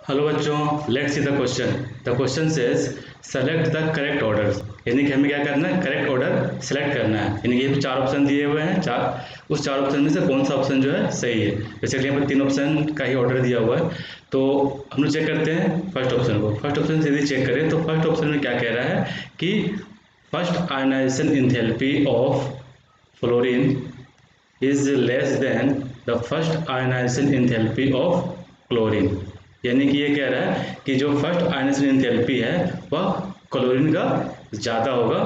Hello बच्चों, let's see the question. The question says select the correct order. यानी कि हमें क्या करना है, करेक्ट ऑर्डर सेलेक्ट करना है। यानी कि ये चार ऑप्शन दिए हुए हैं, उस चार ऑप्शन में से कौन सा ऑप्शन जो है सही है। बेसिकली यहाँ पर तीन ऑप्शन का ही ऑर्डर दिया हुआ है, तो हम लोग चेक करते हैं फर्स्ट ऑप्शन को। फर्स्ट ऑप्शन से यदि चेक करें तो फर्स्ट ऑप्शन में क्या कह रहा है कि first ionization enthalpy of fluorine is less than the first ionization enthalpy of chlorine. यानी कि ये कह रहा है कि जो फर्स्ट आयनाइजेशन एंथैल्पी है वह क्लोरीन का ज़्यादा होगा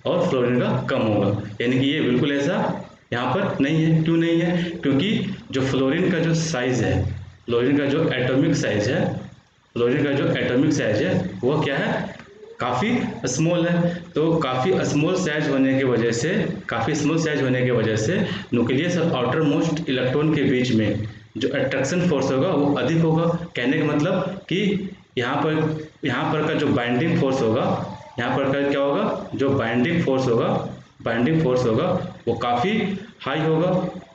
और फ्लोरीन का कम होगा। यानी कि ये बिल्कुल ऐसा यहाँ पर नहीं है। क्यों नहीं है? क्योंकि जो फ्लोरीन का जो साइज़ है, फ्लोरीन का जो एटॉमिक साइज़ है, फ्लोरीन का जो एटॉमिक साइज़ है वो क्या है, काफ़ी स्मॉल है। तो काफ़ी स्मॉल साइज होने की वजह से, काफ़ी स्मॉल साइज होने की वजह से न्यूक्लियस और आउटर मोस्ट इलेक्ट्रॉन के बीच में जो अट्रैक्शन फोर्स होगा वो अधिक होगा। कहने का मतलब कि यहाँ पर का जो बाइंडिंग फोर्स होगा, यहाँ पर का क्या होगा, जो बाइंडिंग फोर्स होगा वो काफ़ी हाई होगा,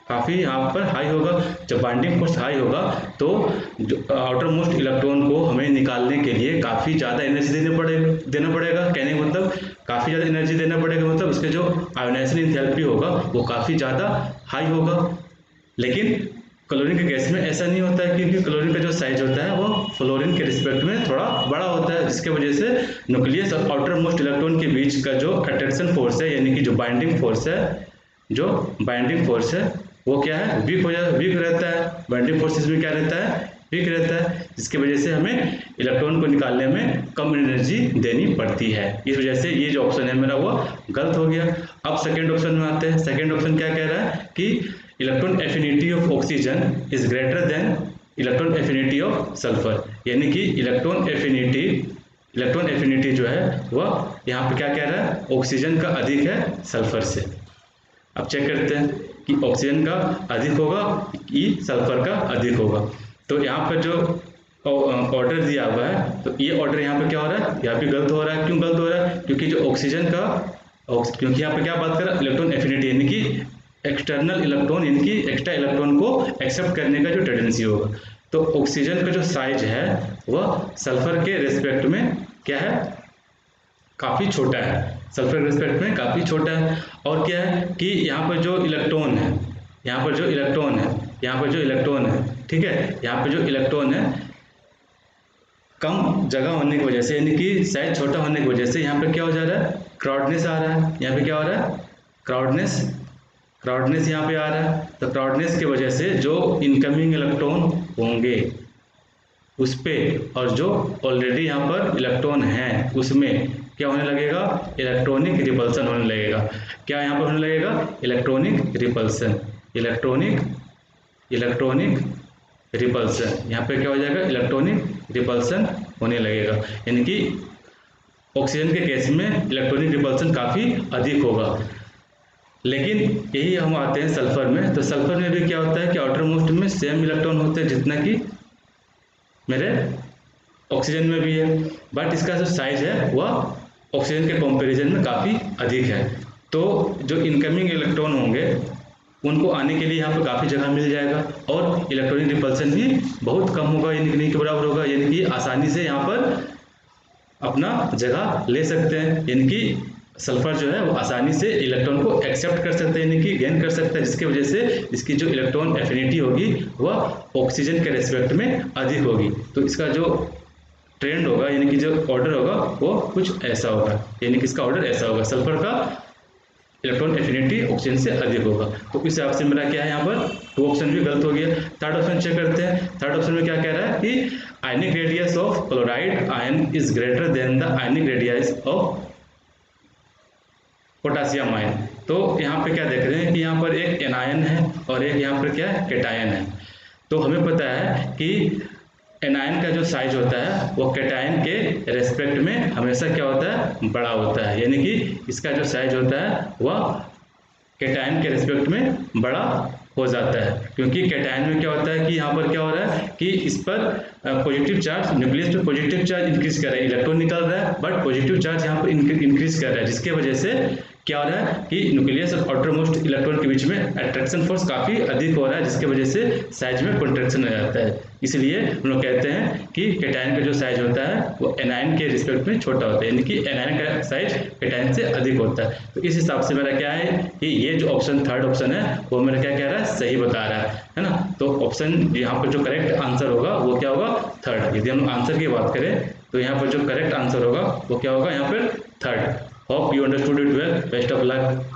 काफ़ी यहाँ पर हाई होगा। जब बाइंडिंग फोर्स हाई होगा तो जो आउटर मोस्ट इलेक्ट्रॉन को हमें निकालने के लिए काफ़ी ज़्यादा एनर्जी देना पड़ेगा। कहने का मतलब काफ़ी ज़्यादा एनर्जी देना पड़ेगा, मतलब उसके जो आयोनाइजेशन एंथैल्पी होगा वो काफ़ी ज़्यादा हाई होगा। लेकिन क्लोरीन के केस में ऐसा नहीं होता है, क्योंकि क्लोरीन का जो साइज होता है वो फ्लोरीन के रिस्पेक्ट में थोड़ा बड़ा होता है, जिसके वजह से न्यूक्लियस और आउटर मोस्ट इलेक्ट्रॉन के बीच का जो अट्रैक्शन फोर्स है, यानी कि जो बाइंडिंग फोर्स है वो क्या है, वीक रहता है। बाइंडिंग फोर्सेस में क्या रहता है, वीक रहता है, जिसकी वजह से हमें इलेक्ट्रॉन को निकालने में कम एनर्जी देनी पड़ती है। इस वजह से ये जो ऑप्शन है मेरा वो गलत हो गया। अब सेकेंड ऑप्शन में आते हैं। सेकेंड ऑप्शन क्या कह रहा है कि electron affinity of oxygen is greater than electron affinity of sulphur. यानी कि इलेक्ट्रॉन एफिनिटी जो है वह यहाँ पे क्या कह रहा है, ऑक्सीजन का अधिक है सल्फर से। अब चेक करते हैं कि ऑक्सीजन का अधिक होगा कि सल्फर का अधिक होगा। तो यहाँ पर जो ऑर्डर दिया हुआ है, तो ये ऑर्डर यहाँ पे क्या हो रहा है, यहाँ पे गलत हो रहा है। क्यों गलत हो रहा है? क्योंकि जो क्योंकि यहाँ पे क्या बात कर रहा है, इलेक्ट्रॉन एफिनिटी, यानी कि एक्सटर्नल इलेक्ट्रॉन, यानी कि एक्स्ट्रा इलेक्ट्रॉन को एक्सेप्ट करने का जो टेंडेंसी होगा। तो ऑक्सीजन का जो साइज है वह सल्फर के रेस्पेक्ट में क्या है, काफ़ी छोटा है। सल्फर के रिस्पेक्ट में काफ़ी छोटा है। और क्या है कि यहाँ पर जो इलेक्ट्रॉन है, ठीक है, यहाँ पर जो इलेक्ट्रॉन है कम जगह होने की वजह से, यानी कि साइज छोटा होने की वजह से यहाँ पर क्या हो जा रहा है, क्राउडनेस आ रहा है। यहाँ पे क्या हो रहा है, क्राउडनेस यहाँ पे आ रहा है। तो क्राउडनेस की वजह से जो इनकमिंग इलेक्ट्रॉन होंगे उस पे, और जो ऑलरेडी यहाँ पर इलेक्ट्रॉन हैं उसमें क्या होने लगेगा, इलेक्ट्रॉनिक रिपल्सन होने लगेगा। क्या यहाँ पर होने लगेगा, इलेक्ट्रॉनिक रिपल्सन। यहाँ पे क्या हो जाएगा, इलेक्ट्रॉनिक रिपल्सन होने लगेगा। यानी कि ऑक्सीजन के केस में इलेक्ट्रॉनिक रिपल्सन काफ़ी अधिक होगा। लेकिन यही हम आते हैं सल्फर में। तो सल्फर में भी क्या होता है कि आउटर मोस्ट में सेम इलेक्ट्रॉन होते हैं जितना कि मेरे ऑक्सीजन में भी है, बट इसका जो साइज है वह ऑक्सीजन के कंपैरिजन में काफ़ी अधिक है। तो जो इनकमिंग इलेक्ट्रॉन होंगे उनको आने के लिए यहाँ पर काफ़ी जगह मिल जाएगा, और इलेक्ट्रॉनिक रिपल्सन भी बहुत कम होगा, यानी कि नहीं के बराबर होगा। यानी कि आसानी से यहाँ पर अपना जगह ले सकते हैं। यानी कि सल्फर जो है वो आसानी से इलेक्ट्रॉन को एक्सेप्ट कर सकते हैं, यानी कि गेन कर सकता है, जिसकी वजह से इसकी जो इलेक्ट्रॉन एफिनिटी होगी वह ऑक्सीजन के रेस्पेक्ट में अधिक होगी। तो इसका जो ट्रेंड होगा, यानी कि जो ऑर्डर होगा वो कुछ ऐसा होगा, यानी कि इसका ऑर्डर ऐसा होगा, सल्फर का इलेक्ट्रॉन एफिनिटी ऑक्सीजन से अधिक होगा। तो इस हिसाब से मेरा क्या है, यहाँ पर टू ऑप्शन भी गलत हो गया। थर्ड ऑप्शन चेक करते हैं। थर्ड ऑप्शन में क्या कह रहा है कि ionic radius of chloride ion is greater than the ionic radius of potassium ion. तो यहाँ पे क्या देख रहे हैं कि यहाँ पर एक एनायन है और एक यहाँ पर क्या है, कैटायन है। तो हमें पता है कि एनायन का जो साइज होता है वो कैटायन के रेस्पेक्ट में हमेशा क्या होता है, बड़ा होता है। यानी कि इसका जो साइज होता है वह कैटायन के रेस्पेक्ट में बड़ा हो जाता है, क्योंकि कैटायन में क्या होता है कि यहाँ पर क्या हो रहा है कि इस पर पॉजिटिव चार्ज, न्यूक्लियस पे पॉजिटिव चार्ज इंक्रीज कर रहा है, इलेक्ट्रॉन निकल रहा है, बट पॉजिटिव चार्ज यहाँ पर इंक्रीज कर रहा है, जिसके वजह से क्या हो रहा है कि न्यूक्लियस और आउटर मोस्ट इलेक्ट्रॉन के बीच में अट्रैक्शन फोर्स काफ़ी अधिक हो रहा है, जिसकी वजह से साइज में कॉन्ट्रैक्शन हो जाता है। इसलिए हम लोग कहते हैं कि कैटायन का जो साइज होता है वो एनायन के रिस्पेक्ट में छोटा होता है, यानी कि एनायन का साइज कैटायन से अधिक होता है। तो इस हिसाब से मेरा क्या है कि ये जो ऑप्शन थर्ड ऑप्शन है वो मेरा क्या कह रहा है, सही बता रहा है ना। तो ऑप्शन यहाँ पर जो करेक्ट आंसर होगा वो क्या होगा, थर्ड। यदि हम आंसर की बात करें तो यहाँ पर जो करेक्ट आंसर होगा वो क्या होगा यहाँ पर third. Hope you understood it well, best of luck.